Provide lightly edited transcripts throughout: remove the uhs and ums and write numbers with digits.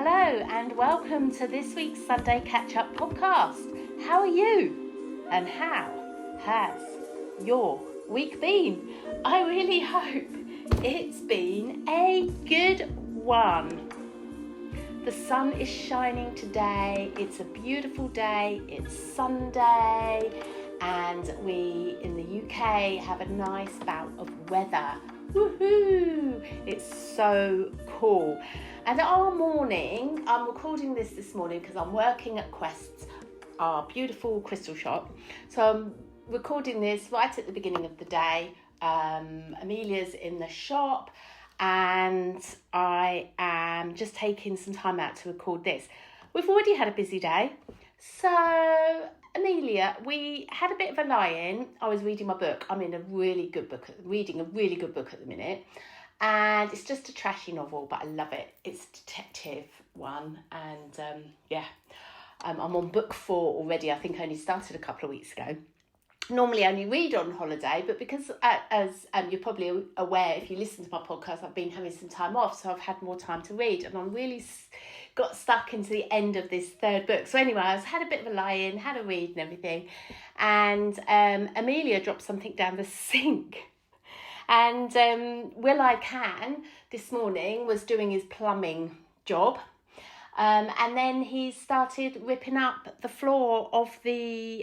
Hello and welcome to this week's Sunday Catchup podcast. How are you? And how has your week been? I really hope it's been a good one. The sun is shining today. It's a beautiful day. It's Sunday and we in the UK have a nice bout of weather. Woohoo! It's so cool. And our morning, I'm recording this morning because I'm working at Quest's, our beautiful crystal shop. So I'm recording this right at the beginning of the day. Amelia's in the shop and I am just taking some time out to record this. We've already had a busy day. So Amelia, we had a bit of a lie-in. I was reading my book. I'm in reading a really good book at the minute. And it's just a trashy novel, but I love it. It's a detective one. And I'm on book 4 already. I think I only started a couple of weeks ago. Normally I only read on holiday, but because as you're probably aware, if you listen to my podcast, I've been having some time off, so I've had more time to read. And I'm really got stuck into the end of this third book. So anyway, I had a bit of a lie-in, had a read and everything. And Amelia dropped something down the sink. And Will I Can this morning was doing his plumbing job. And then he started ripping up the floor of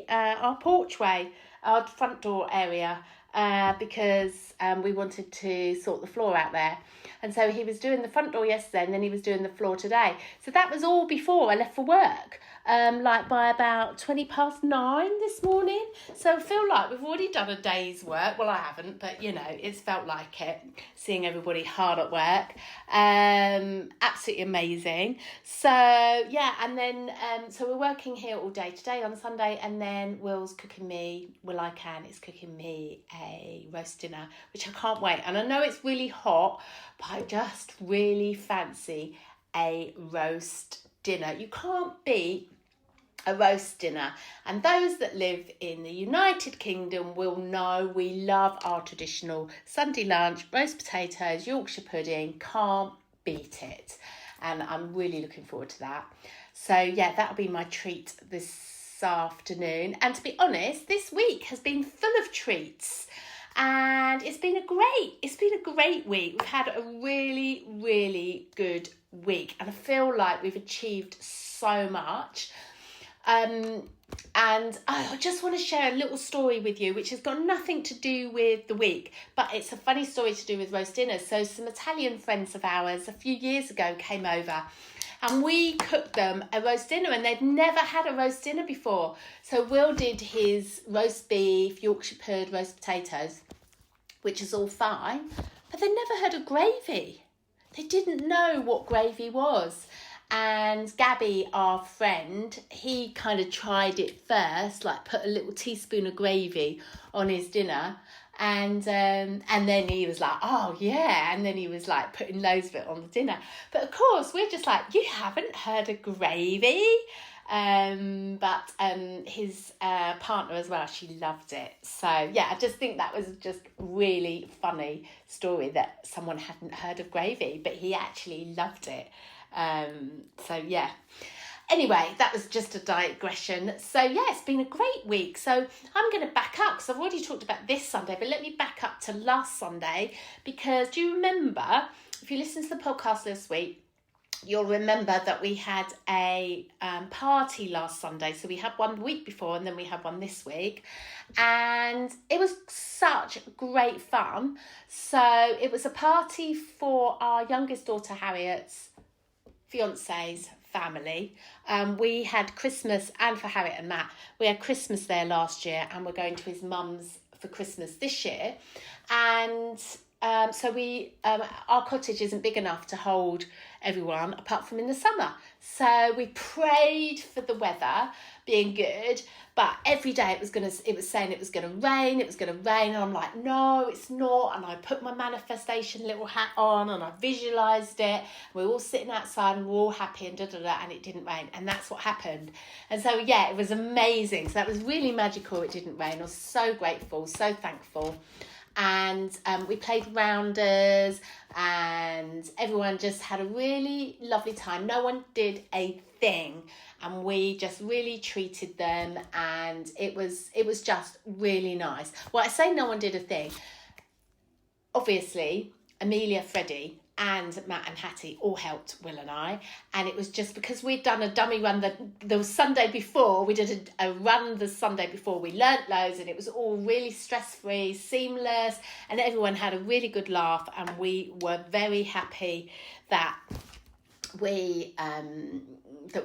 our porchway, our front door area, because we wanted to sort the floor out there. And so he was doing the front door yesterday and then he was doing the floor today. So that was all before I left for work. By about 9:20 this morning. So I feel like we've already done a day's work. Well, I haven't, but it's felt like it, seeing everybody hard at work. Absolutely amazing. So and then so we're working here all day today on Sunday, and then Will I Can is cooking me a roast dinner, which I can't wait. And I know it's really hot, but I just really fancy a roast dinner. You can't beat a roast dinner, and those that live in the United Kingdom will know we love our traditional Sunday lunch, roast potatoes, Yorkshire pudding. Can't beat it, and I'm really looking forward to that. So that'll be my treat this afternoon. And to be honest, this week has been full of treats. And it's been a great week. We've had a really, really good week. And I feel like we've achieved so much. And I just want to share a little story with you, which has got nothing to do with the week, but it's a funny story to do with roast dinner. So some Italian friends of ours a few years ago came over and we cooked them a roast dinner, and they'd never had a roast dinner before. So Will did his roast beef, Yorkshire pud, roast potatoes, which is all fine, but they never heard of gravy. They didn't know what gravy was. And Gabby, our friend, he kind of tried it first, like put a little teaspoon of gravy on his dinner. And then he was like, oh yeah. And then he was like putting loads of it on the dinner. But of course, we're just like, you haven't heard of gravy? But his partner as well, she loved it. So I just think that was just really funny story that someone hadn't heard of gravy, but he actually loved it. Anyway, that was just a digression. So it's been a great week. So I'm going to back up because I've already talked about this Sunday, but let me back up to last Sunday, because do you remember, if you listen to the podcast last week, you'll remember that we had a party last Sunday. So we had one the week before and then we had one this week. And it was such great fun. So it was a party for our youngest daughter, Harriet's fiance's family. We had Christmas, and for Harriet and Matt, we had Christmas there last year, and we're going to his mum's for Christmas this year. And so our cottage isn't big enough to hold everyone apart from in the summer. So we prayed for the weather being good, but every day it was saying it was going to rain, and I'm like, no, it's not. And I put my manifestation little hat on and I visualized it. We're all sitting outside and we're all happy and and it didn't rain, and that's what happened. And so it was amazing. So that was really magical. It didn't rain. I was so grateful, so thankful. and we played rounders, and everyone just had a really lovely time. No one did a thing, and we just really treated them, and it was just really nice. Well, I say no one did a thing. Obviously, Amelia, Freddie, and Matt and Hattie all helped Will and I, and it was just because we'd done a dummy run the Sunday before. We did a run the Sunday before. We learnt loads, and it was all really stress-free, seamless, and everyone had a really good laugh, and we were very happy that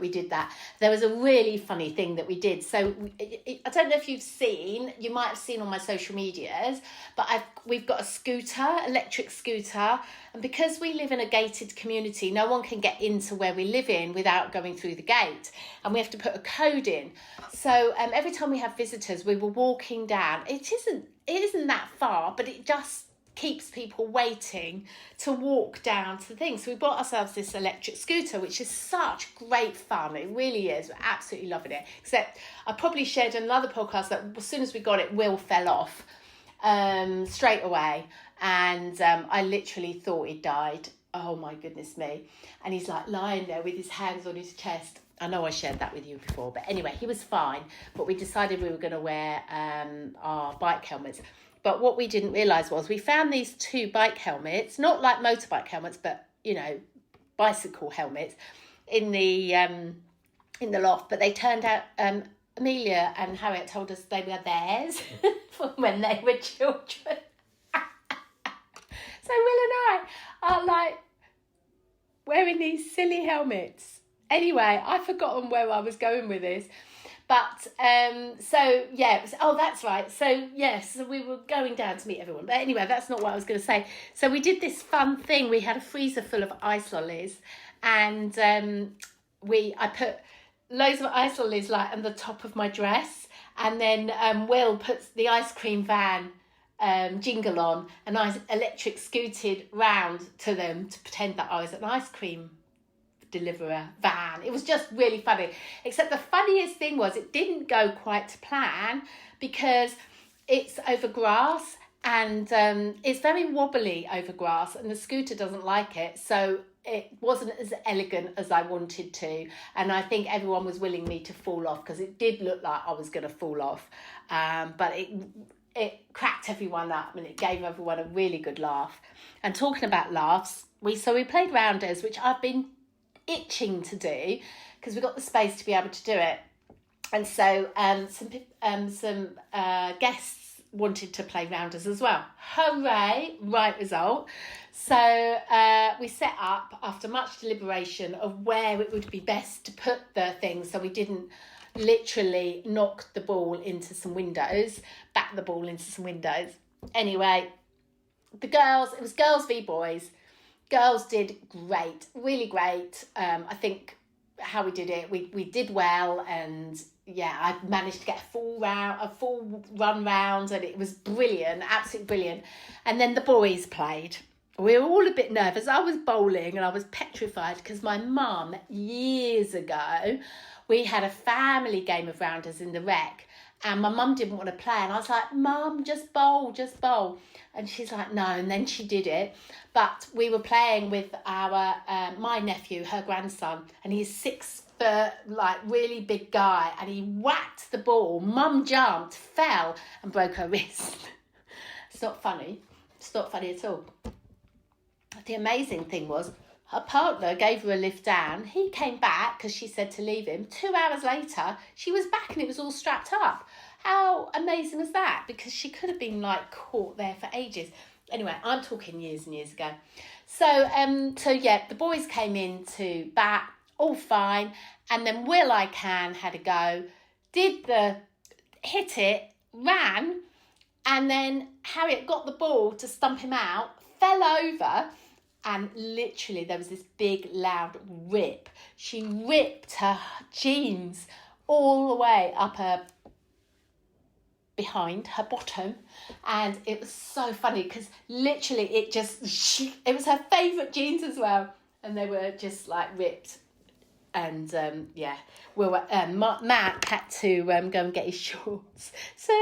we did that. There was a really funny thing that we did. So I don't know if you've seen, you might have seen on my social medias, but we've got a scooter, electric scooter, and because we live in a gated community, no one can get into where we live in without going through the gate, and we have to put a code in. So every time we have visitors, we were walking down. It isn't that far, but it just keeps people waiting to walk down to the thing. So we bought ourselves this electric scooter, which is such great fun. It really is. We're absolutely loving it. Except I probably shared another podcast that as soon as we got it, Will fell off straight away. And I literally thought he died. Oh my goodness me. And he's like lying there with his hands on his chest. I know I shared that with you before, but anyway, he was fine. But we decided we were going to wear our bike helmets. But what we didn't realise was we found these 2 bike helmets, not like motorbike helmets, but, you know, bicycle helmets in the loft. But they turned out, Amelia and Harriet told us they were theirs from when they were children. So Will and I are like wearing these silly helmets. Anyway, I've forgotten where I was going with this. But, so, yeah, that's right. So, yes, so we were going down to meet everyone. But anyway, that's not what I was going to say. So we did this fun thing. We had a freezer full of ice lollies, and I put loads of ice lollies, like, on the top of my dress. And then Will puts the ice cream van jingle on, and I electric scooted round to them to pretend that I was an ice cream deliverer van. It was just really funny, except the funniest thing was it didn't go quite to plan because it's over grass, and it's very wobbly over grass, and the scooter doesn't like it, so it wasn't as elegant as I wanted to, and I think everyone was willing me to fall off because it did look like I was going to fall off, but it cracked everyone up, and it gave everyone a really good laugh. And talking about laughs, we played rounders, which I've been itching to do because we got the space to be able to do it, and so some guests wanted to play rounders as well. Hooray! Right result. So we set up after much deliberation of where it would be best to put the things, so we didn't literally knock the ball into some windows, back the ball into some windows. Anyway, it was girls v boys. Girls did great, really great. I think how we did it, we did well, and yeah, I managed to get a full run round, and it was brilliant, absolutely brilliant. And then the boys played. We were all a bit nervous. I was bowling, and I was petrified because my mum, years ago, we had a family game of rounders in the rec, and my mum didn't want to play, and I was like, Mum, just bowl. And she's like, no, and then she did it. But we were playing with my nephew, her grandson, and he's 6 foot, like really big guy, and he whacked the ball. Mum jumped, fell, and broke her wrist. It's not funny. It's not funny at all. The amazing thing was, her partner gave her a lift down. He came back because she said to leave him. 2 hours later, she was back and it was all strapped up. How amazing was that? Because she could have been like caught there for ages. Anyway, I'm talking years and years ago. So yeah, the boys came in to bat, all fine. And then Will had a go, hit it, ran. And then Harriet got the ball to stump him out, fell over, and literally there was this big loud rip. She ripped her jeans all the way up her behind her bottom, and it was so funny because literally it was her favourite jeans as well, and they were just like ripped. Matt had to go and get his shorts so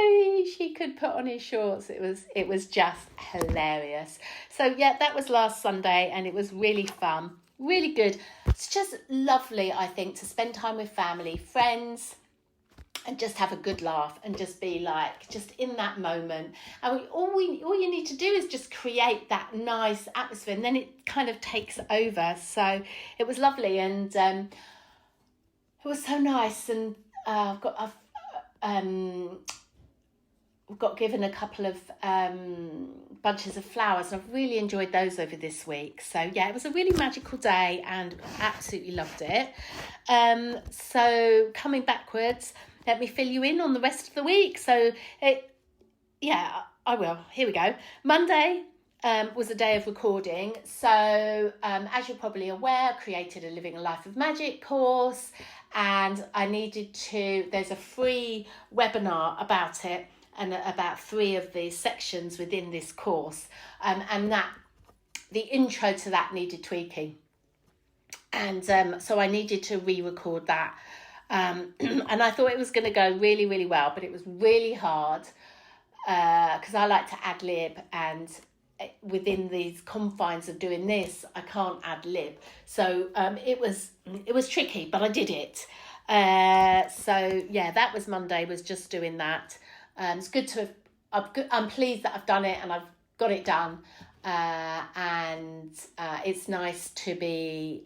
she could put on his shorts. It was just hilarious. So yeah, that was last Sunday, and it was really fun, really good. It's just lovely, I think, to spend time with family, friends, and just have a good laugh and just be like, just in that moment. And all you need to do is just create that nice atmosphere, and then it kind of takes over. So it was lovely, and it was so nice. And I've got given a couple of bunches of flowers, and I've really enjoyed those over this week. So yeah, it was a really magical day and absolutely loved it. So coming backwards, let me fill you in on the rest of the week. So I will. Here we go. Monday was a day of recording. So as you're probably aware, I created a Living a Life of Magic course, and there's a free webinar about it, and about 3 of the sections within this course, and that the intro to that needed tweaking, and so I needed to re-record that, and I thought it was going to go really, really well, but it was really hard because I like to ad lib, and within these confines of doing this, I can't ad lib, so it was tricky, but I did it. So yeah, that was Monday, was just doing that. It's good to I'm pleased that I've done it and I've got it done, and it's nice to be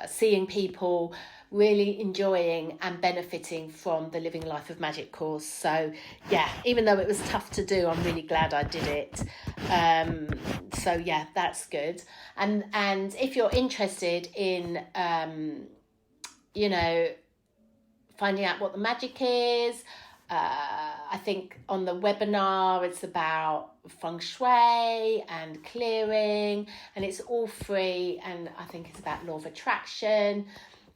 seeing people really enjoying and benefiting from the Living Life of Magic course. So yeah, even though it was tough to do, I'm really glad I did it. So yeah, that's good. And if you're interested in finding out what the magic is, I think on the webinar it's about feng shui and clearing, and it's all free, and I think it's about law of attraction.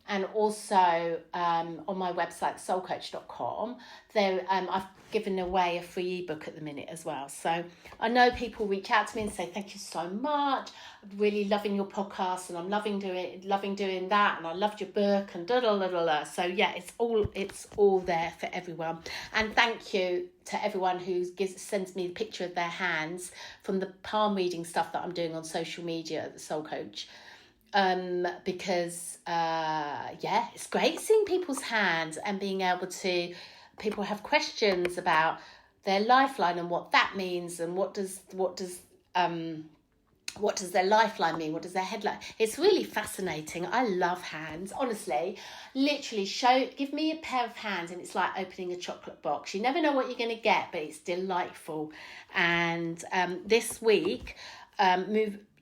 And also on my website, soulcoach.com, there I've given away a free ebook at the minute as well. So I know people reach out to me and say, thank you so much, I'm really loving your podcast, and I'm loving doing that, and I loved your book, and So yeah, it's all there for everyone. And thank you to everyone who sends me the picture of their hands from the palm reading stuff that I'm doing on social media at the Soul Coach. Because it's great seeing people's hands and being able to, people have questions about their lifeline and what that means, and what does their lifeline mean, what does their headline. It's really fascinating. I love hands, honestly. Literally, give me a pair of hands and it's like opening a chocolate box. You never know what you're going to get, but it's delightful. And this week,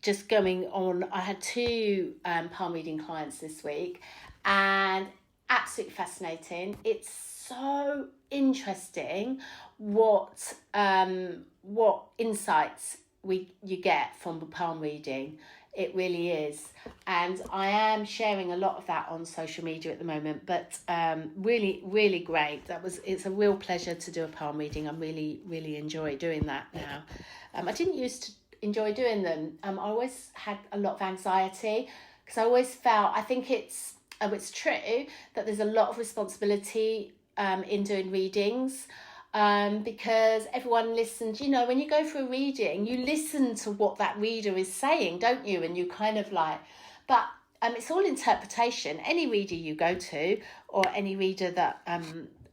just going on, I had 2 palm reading clients this week, and absolutely fascinating. It's so interesting what insights you get from the palm reading. It really is, and I am sharing a lot of that on social media at the moment. But really, really great. It's a real pleasure to do a palm reading. I really, really enjoy doing that now. I didn't used to enjoy doing them. I always had a lot of anxiety because I always felt, I think it's true that there's a lot of responsibility in doing readings, because everyone listens. When you go for a reading, you listen to what that reader is saying, don't you? And you kind of like, but it's all interpretation. Any reader you go to, or any reader that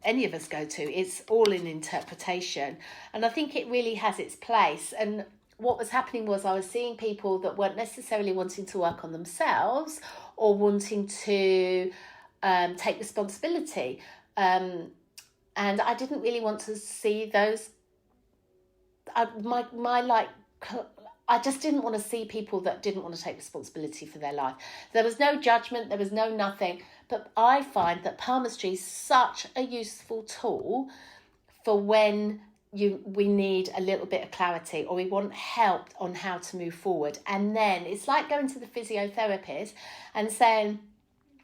any of us go to, it's all in interpretation. And I think it really has its place. And what was happening was I was seeing people that weren't necessarily wanting to work on themselves or wanting to take responsibility. And I didn't really want to see those. I just didn't want to see people that didn't want to take responsibility for their life. There was no judgment, there was no nothing. But I find that palmistry is such a useful tool for when we need a little bit of clarity, or we want help on how to move forward. And then it's like going to the physiotherapist and saying,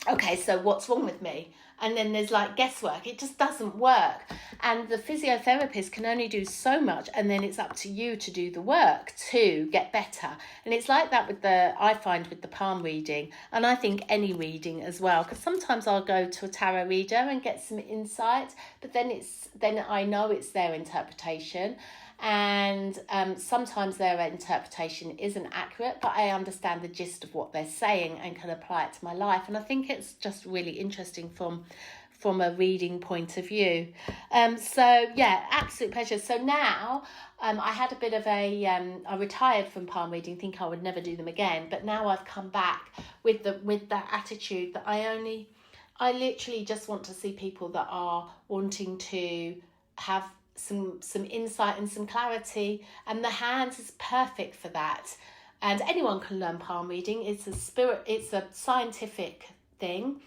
okay, so what's wrong with me? And then there's like guesswork. It just doesn't work. And the physiotherapist can only do so much, and then it's up to you to do the work to get better. And it's like that I find with the palm reading, and I think any reading as well, because sometimes I'll go to a tarot reader and get some insight, but then I know it's their interpretation. And sometimes their interpretation isn't accurate, but I understand the gist of what they're saying and can apply it to my life. And I think it's just really interesting from a reading point of view. So yeah, absolute pleasure. So now I had a bit of I retired from palm reading, think I would never do them again, but now I've come back with that attitude that I literally just want to see people that are wanting to have some insight and some clarity, and the hands is perfect for that. And anyone can learn palm reading. It's a scientific thing.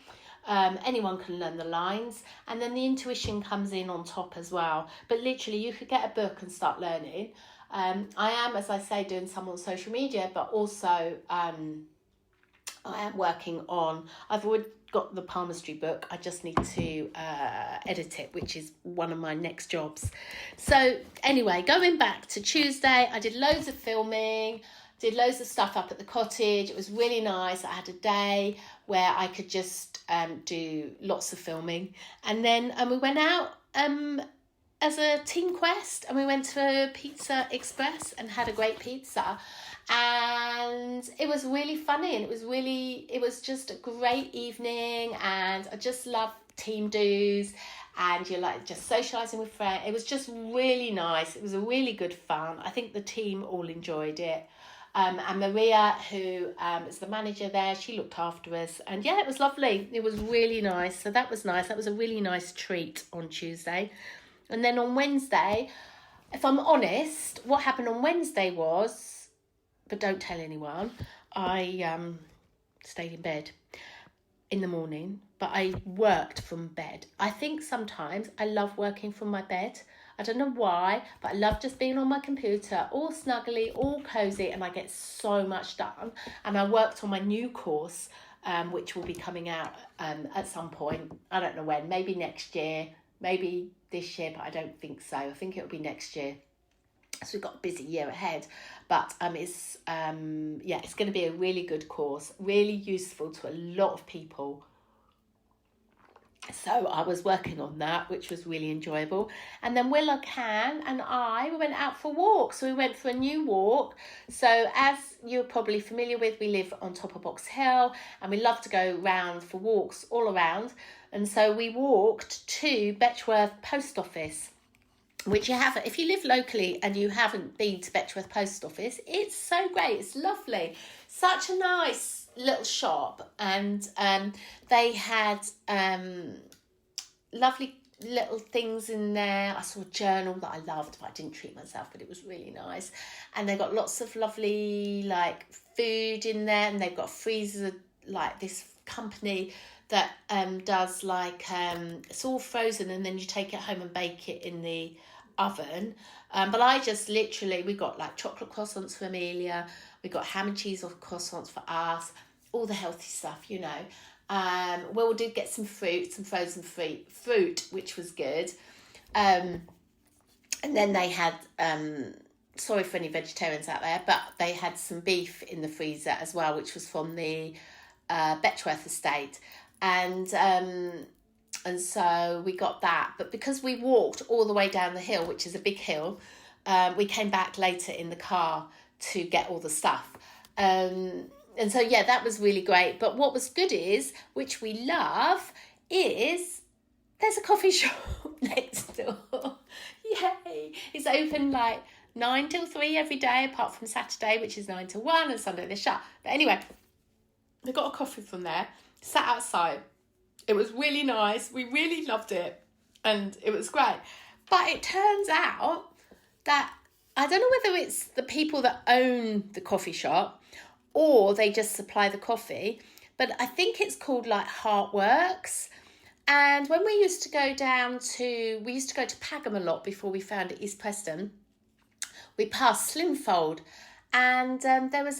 Anyone can learn the lines, and then the intuition comes in on top as well. But literally, you could get a book and start learning. I am, as I say, doing some on social media, but also I am working on, I've already got the palmistry book, I just need to edit it, which is one of my next jobs. So anyway, going back to Tuesday, I did loads of filming, did loads of stuff up at the cottage. It was really nice. I had a day where I could just do lots of filming, and then we went out as a team quest, and we went to Pizza Express and had a great pizza. And it was really funny, and it was just a great evening, and I just love team do's, and you're like just socialising with friends. It was just really nice. It was a really good fun. I think the team all enjoyed it. And Maria, who is the manager there, she looked after us, and yeah, it was lovely. It was really nice. So that was nice. That was a really nice treat on Tuesday. And then on Wednesday, if I'm honest, what happened on Wednesday was, but don't tell anyone, I stayed in bed in the morning, but I worked from bed. I think sometimes I love working from my bed. I don't know why, but I love just being on my computer, all snuggly, all cozy, and I get so much done. And I worked on my new course, which will be coming out at some point. I don't know when, maybe next year, maybe this year, but I don't think so. I think it'll be next year. So we've got a busy year ahead, but it's going to be a really good course, really useful to a lot of people. So I was working on that, which was really enjoyable. And then Willa Can and we went out for a walk. So we went for a new walk. So as you're probably familiar with, we live on top of Box Hill, and we love to go round for walks all around. And so we walked to Betchworth Post Office, which you haven't, if you live locally and you haven't been to Betchworth Post Office, it's so great. It's lovely. Such a nice little shop, and they had lovely little things in there. I saw a journal that I loved, but I didn't treat myself, but it was really nice. And they got lots of lovely like food in there, and they've got a freezer, like this company that does like it's all frozen, and then you take it home and bake it in the oven. But I just literally, we got like chocolate croissants for Amelia, we got ham and cheese or croissants for us, all the healthy stuff, you know. We did get some fruit, some frozen fruit, which was good. And then they had sorry for any vegetarians out there, but they had some beef in the freezer as well, which was from the Betchworth estate. And so we got that. But because we walked all the way down the hill, which is a big hill, we came back later in the car to get all the stuff. And so, yeah, that was really great. But what was good is, which we love, is there's a coffee shop next door. Yay! It's open like 9 till 3 every day, apart from Saturday, which is 9 till 1, and Sunday they're shut. But anyway, we got a coffee from there, sat outside. It was really nice. We really loved it, and it was great. But it turns out that, I don't know whether it's the people that own the coffee shop or they just supply the coffee, but I think it's called like Heartworks. And when we used to go to Pagham a lot before we found East Preston, we passed Slimfold, and there was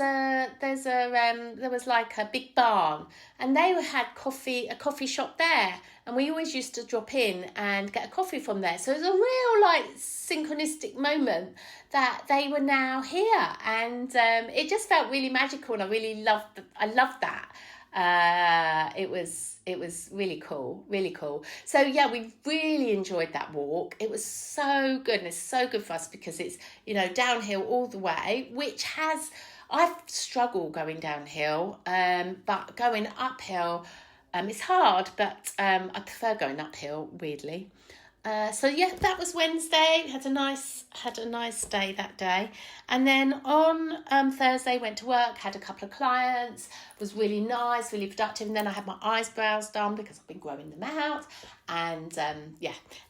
like a big barn, and they had a coffee shop there, and we always used to drop in and get a coffee from there. So it was a real like synchronistic moment that they were now here, and it just felt really magical, and I loved that. It was really cool. So yeah, we really enjoyed that walk. It was so good, and it's so good for us because it's, downhill all the way, I've struggled going downhill, but going uphill, it's hard, but I prefer going uphill, weirdly. So yeah, that was Wednesday. Had a nice day that day, and then on Thursday went to work. Had a couple of clients. Was really nice, really productive. And then I had my eyebrows done because I've been growing them out. And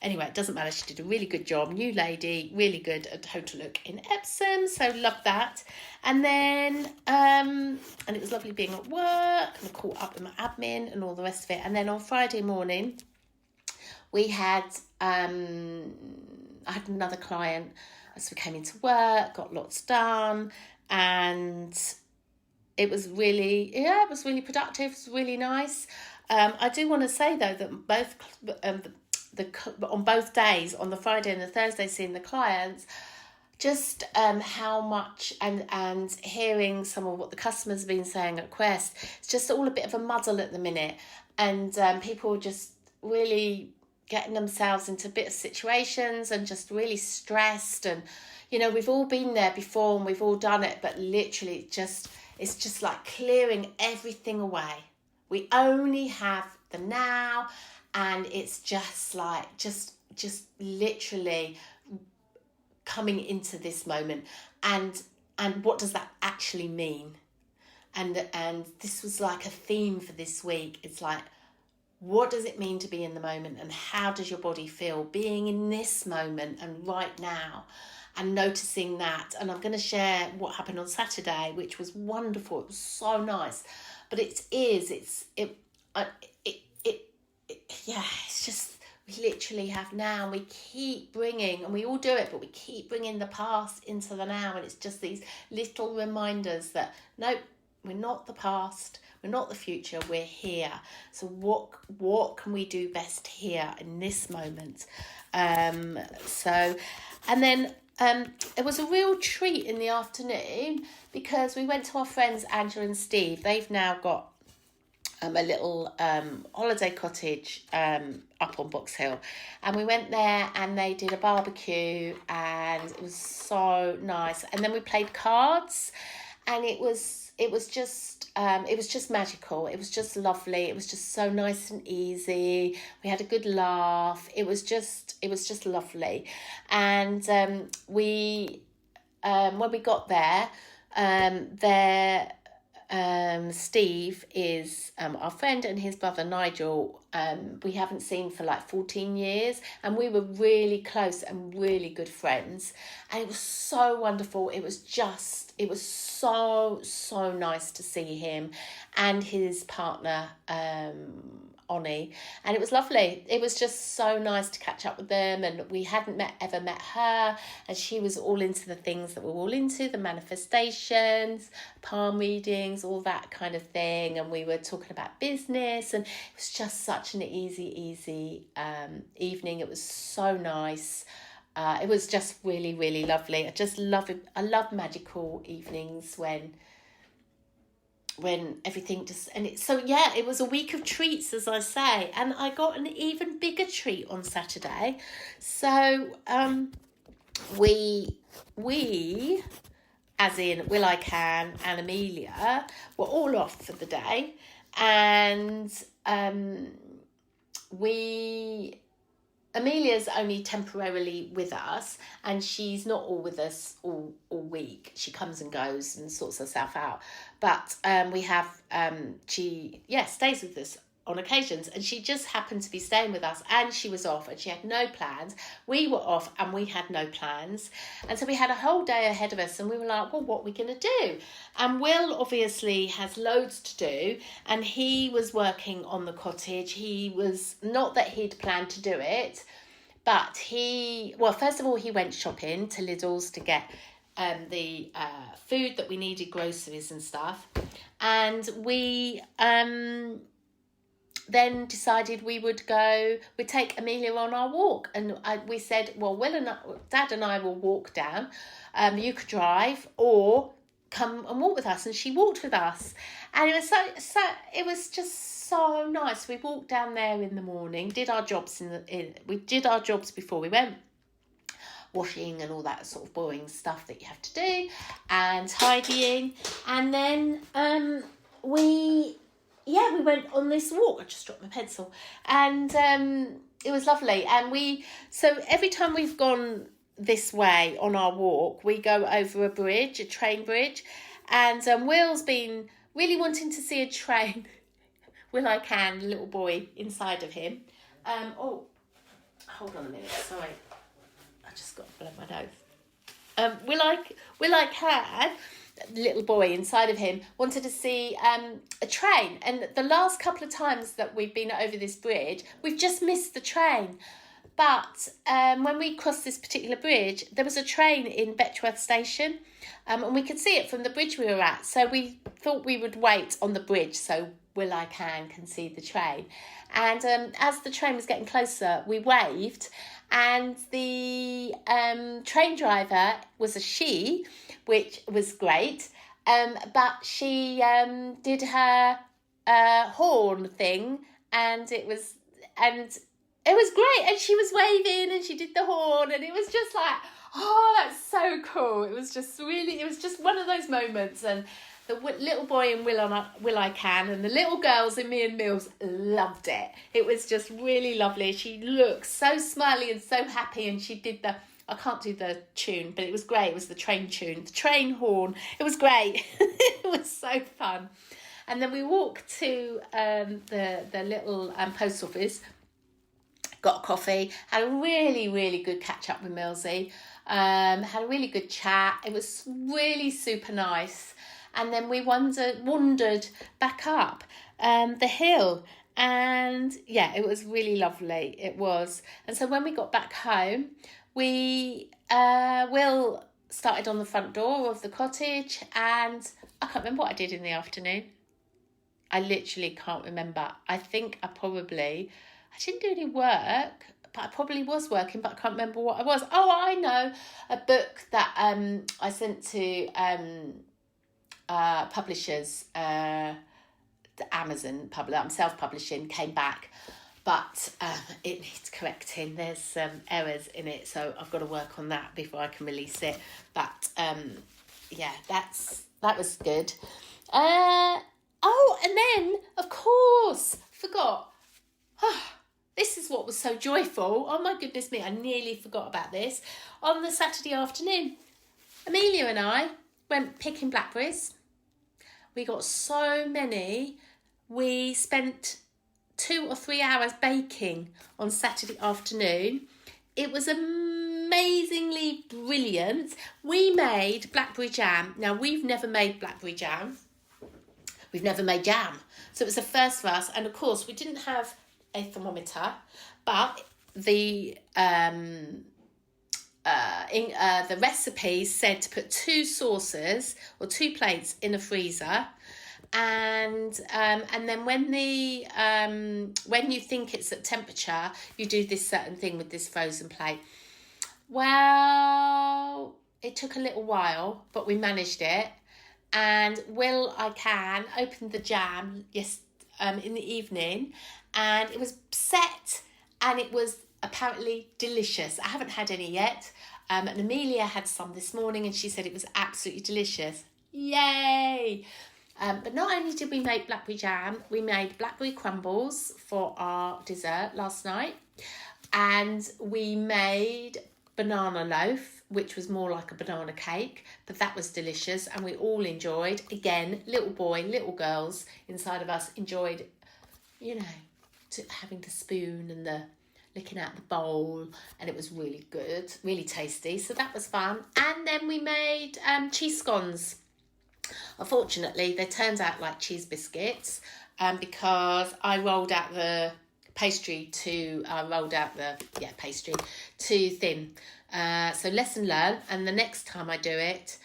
anyway, it doesn't matter. She did a really good job. New lady, really good at Total Look in Epsom. So loved that. And then and it was lovely being at work. And I caught up with my admin and all the rest of it. And then on Friday morning, we had I had another client as we came into work, got lots done, and it was really productive. It was really nice. I do want to say though that both on both days, on the Friday and the Thursday, seeing the clients, just how much and hearing some of what the customers have been saying at Quest, it's just all a bit of a muddle at the minute, and people just really getting themselves into a bit of situations and just really stressed, and we've all been there before and we've all done it, but literally it's just like clearing everything away. We only have the now, and it's just like just literally coming into this moment, and what does that actually mean? And this was like a theme for this week. It's like, what does it mean to be in the moment, and how does your body feel being in this moment and right now, and noticing that? And I'm going to share what happened on Saturday, which was wonderful. It was so nice, but it's just, we literally have now, and we keep bringing, and we all do it, but we keep bringing the past into the now, and it's just these little reminders that nope, we're not the past. We're not the future, we're here. So what can we do best here in this moment? And then it was a real treat in the afternoon because we went to our friends Angela and Steve. They've now got a little holiday cottage up on Box Hill, and we went there and they did a barbecue, and it was so nice. And then we played cards, and it was just magical. It was just lovely. It was just so nice and easy. We had a good laugh. It was just lovely. And when we got there, Steve is our friend, and his brother Nigel we haven't seen for like 14 years, and we were really close and really good friends, and it was so wonderful. It was so nice to see him and his partner Oni, and it was lovely. It was just so nice to catch up with them, and we hadn't ever met her, and she was all into the things that we're all into, the manifestations, palm readings, all that kind of thing, and we were talking about business, and it was just such an easy evening. It was so nice. It was just really, really lovely. I love magical evenings when everything just, and it was a week of treats, as I say, and I got an even bigger treat on Saturday. So we as in Will I Can and Amelia were all off for the day, and Amelia's only temporarily with us, and she's not all with us all week. She comes and goes and sorts herself out. But we have, she stays with us on occasions, and she just happened to be staying with us, and she was off, and she had no plans. We were off and we had no plans, and so we had a whole day ahead of us, and we were like, well, what are we going to do? And Will obviously has loads to do, and he was working on the cottage. He was, not that he'd planned to do it, but first of all, he went shopping to Lidl's to get the food that we needed, groceries and stuff. And we then decided we'd take Amelia on our walk. And we said, well, Dad and I will walk down. You could drive or come and walk with us. And she walked with us. And it was just so nice. We walked down there in the morning, did our jobs we did our jobs before we went. Washing and all that sort of boring stuff that you have to do, and tidying. And then we went on this walk. I just dropped my pencil. And it was lovely. And so every time we've gone this way on our walk, we go over a train bridge. And Will's been really wanting to see a train. Will I can, little boy inside of him. Hold on a minute, sorry. I just got to blow my nose. Will I can, little boy inside of him, wanted to see a train. And the last couple of times that we've been over this bridge, we've just missed the train. But when we crossed this particular bridge, there was a train in Betchworth Station, and we could see it from the bridge we were at. So we thought we would wait on the bridge so Will I can see the train. And as the train was getting closer, we waved, and the train driver was a she, which was great. But she did her horn thing, and it was great. And she was waving, and she did the horn, and it was just like, oh, that's so cool. It was just one of those moments. And the little boy in Will I Can and the little girls in Me and Mills loved it. It was just really lovely. She looked so smiley and so happy, and she did I can't do the tune, but it was great. It was the train tune, the train horn. It was great. It was so fun. And then we walked to the little post office, got a coffee, had a really, really good catch up with Millsy, had a really good chat. It was really super nice. And then we wandered back up the hill. And yeah, it was really lovely. It was. And so when we got back home, Will started on the front door of the cottage. And I can't remember what I did in the afternoon. I literally can't remember. I think I didn't do any work, but I probably was working, but I can't remember what I was. Oh, I know, a book that I sent to publishers, the Amazon publisher, I'm self-publishing, came back, but it needs correcting. There's some errors in it, so I've got to work on that before I can release it. But that was good. And then, of course, forgot. This is what was so joyful. Oh my goodness me, I nearly forgot about this. On the Saturday afternoon, Amelia and I went picking blackberries. We got so many. We spent 2 or 3 hours baking on Saturday afternoon. It was amazingly brilliant. We made blackberry jam. Now, we've never made blackberry jam. We've never made jam. So it was a first for us. And of course, we didn't have a thermometer, but the recipe said to put 2 saucers or 2 plates in a freezer, and then when you think it's at temperature, you do this certain thing with this frozen plate. Well, it took a little while, but we managed it. And Will I Can opened the jam in the evening, and it was set, and it was apparently delicious. I haven't had any yet, and Amelia had some this morning, and she said it was absolutely delicious. Yay! But not only did we make blackberry jam, we made blackberry crumbles for our dessert last night, and we made banana loaf, which was more like a banana cake, but that was delicious, and we all enjoyed. Again, little boy, little girls inside of us enjoyed, having the spoon and the licking out the bowl, and it was really good, really tasty. So that was fun. And then we made cheese scones. Unfortunately, they turned out like cheese biscuits because I rolled out the pastry to rolled out the pastry too thin. So lesson learned, and the next time I do it,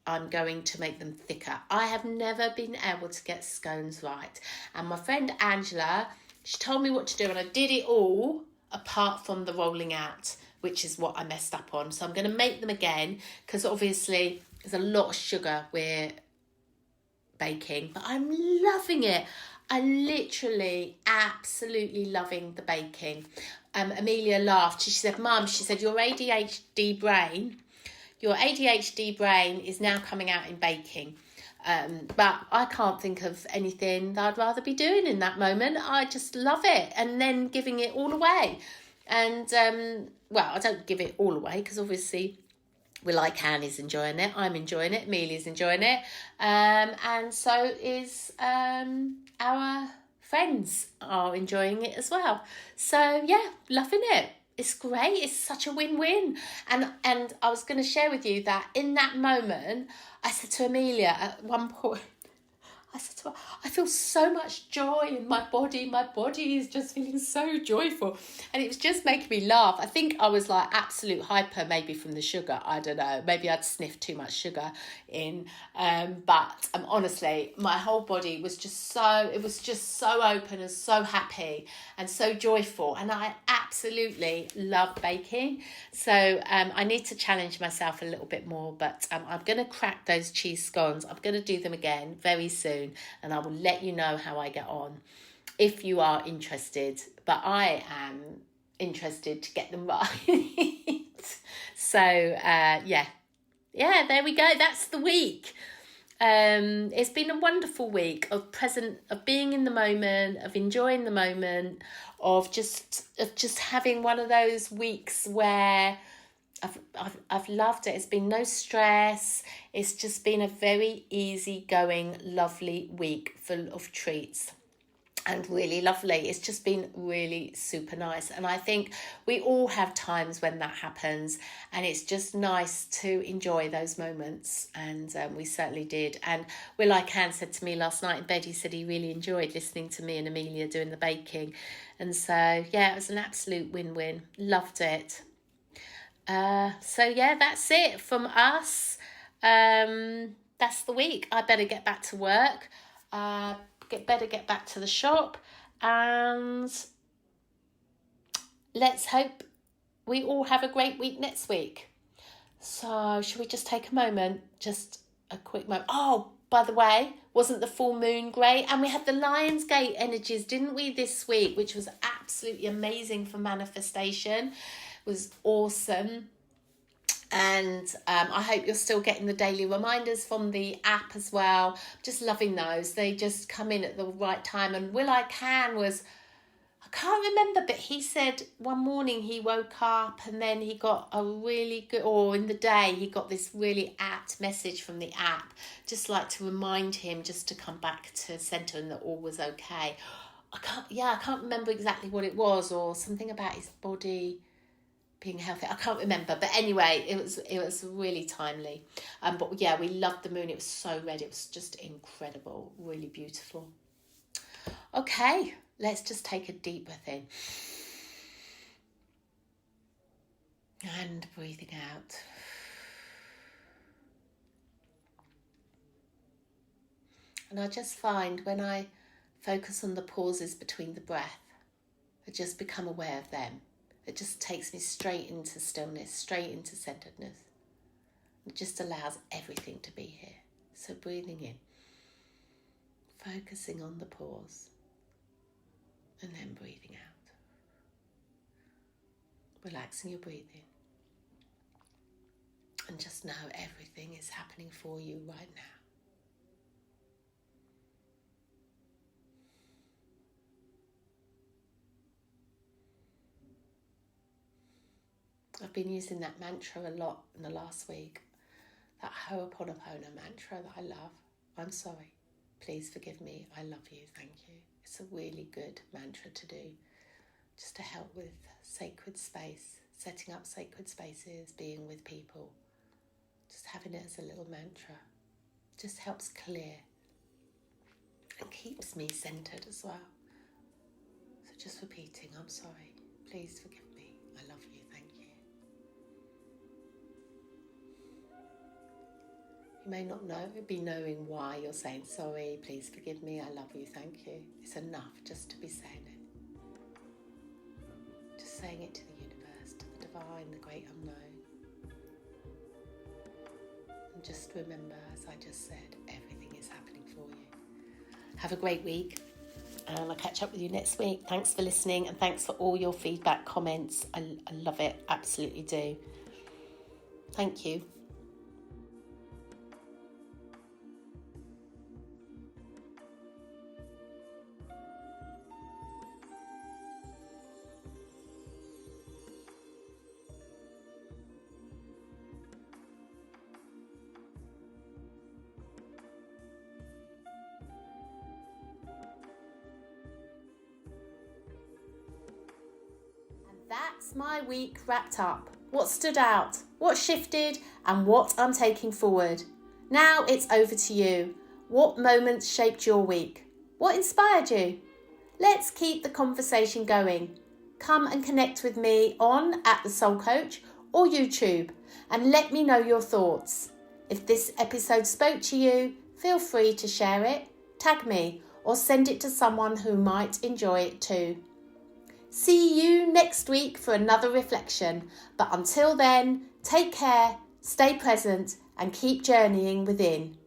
I'm going to make them thicker. I have never been able to get scones right, and my friend Angela, she told me what to do, and I did it all apart from the rolling out, which is what I messed up on. So I'm going to make them again, because obviously there's a lot of sugar we're baking, but I'm loving it. I'm literally absolutely loving the baking. Amelia laughed. She said, Mum, she said, your ADHD brain is now coming out in baking. But I can't think of anything that I'd rather be doing in that moment. I just love it. And then giving it all away. And, well, I don't give it all away, because obviously Anne is enjoying it. I'm enjoying it. Amelia's enjoying it. And so is our friends are enjoying it as well. So, yeah, loving it. It's great. It's such a win-win. And I was going to share with you that in that moment, I said to Amelia at one point, I said to her, I feel so much joy in my body. My body is just feeling so joyful. And it was just making me laugh. I think I was like absolute hyper, maybe from the sugar. I don't know. Maybe I'd sniffed too much sugar in. But honestly, my whole body was just so open and so happy and so joyful. And I absolutely love baking. So I need to challenge myself a little bit more. But I'm going to crack those cheese scones. I'm going to do them again very soon. And I will let you know how I get on if you are interested. But I am interested to get them right. So, yeah, there we go. That's the week. It's been a wonderful week of being in the moment, of enjoying the moment, of just having one of those weeks where I've loved it. It's been no stress. It's just been a very easygoing, lovely week full of treats and really lovely. It's just been really super nice. And I think we all have times when that happens, and it's just nice to enjoy those moments. And we certainly did. And Anne said to me last night in bed, he said he really enjoyed listening to me and Amelia doing the baking. And so, yeah, it was an absolute win-win. Loved it. So yeah, that's it from us. That's the week. I better get back to work. Get back to the shop, and let's hope we all have a great week next week. So should we just take a moment, just a quick moment? Oh, by the way, wasn't the full moon great? And we had the Lionsgate energies, didn't we, this week, which was absolutely amazing for manifestation. Was awesome. And I hope you're still getting the daily reminders from the app as well. Just loving those. They just come in at the right time. And I can't remember, but he said one morning he woke up and then he got a really good, or in the day he got this really apt message from the app, just like to remind him just to come back to centre and that all was okay. I can't remember exactly what it was, or something about his body being healthy. I can't remember, but anyway, it was really timely. But yeah, we loved the moon. It was so red. It was just incredible, really beautiful. Okay, let's just take a deep breath in and breathing out. And I just find when I focus on the pauses between the breath, I just become aware of them. It just takes me straight into stillness, straight into centeredness. It just allows everything to be here. So breathing in, focusing on the pause, and then breathing out. Relaxing your breathing. And just know everything is happening for you right now. I've been using that mantra a lot in the last week. That Ho'oponopono mantra that I love. I'm sorry. Please forgive me. I love you. Thank you. It's a really good mantra to do. Just to help with sacred space, setting up sacred spaces, being with people. Just having it as a little mantra. Just helps clear and keeps me centered as well. So for just repeating. I'm sorry. Please forgive me. I love you. Thank you. You may not be knowing why you're saying sorry. Please forgive me. I love you. Thank you. It's enough just to be saying it. Just saying it to the universe, to the divine, the great unknown. And just remember, as I just said, everything is happening for you. Have a great week, and I'll catch up with you next week. Thanks for listening, and thanks for all your feedback, comments. I love it, absolutely do. Thank you. That's my week wrapped up. What stood out, what shifted, and what I'm taking forward. Now it's over to you. What moments shaped your week? What inspired you? Let's keep the conversation going. Come and connect with me on @thesoulcoach or YouTube and let me know your thoughts. If this episode spoke to you, feel free to share it, tag me, or send it to someone who might enjoy it too. See you next week for another reflection. But until then, take care, stay present, and keep journeying within.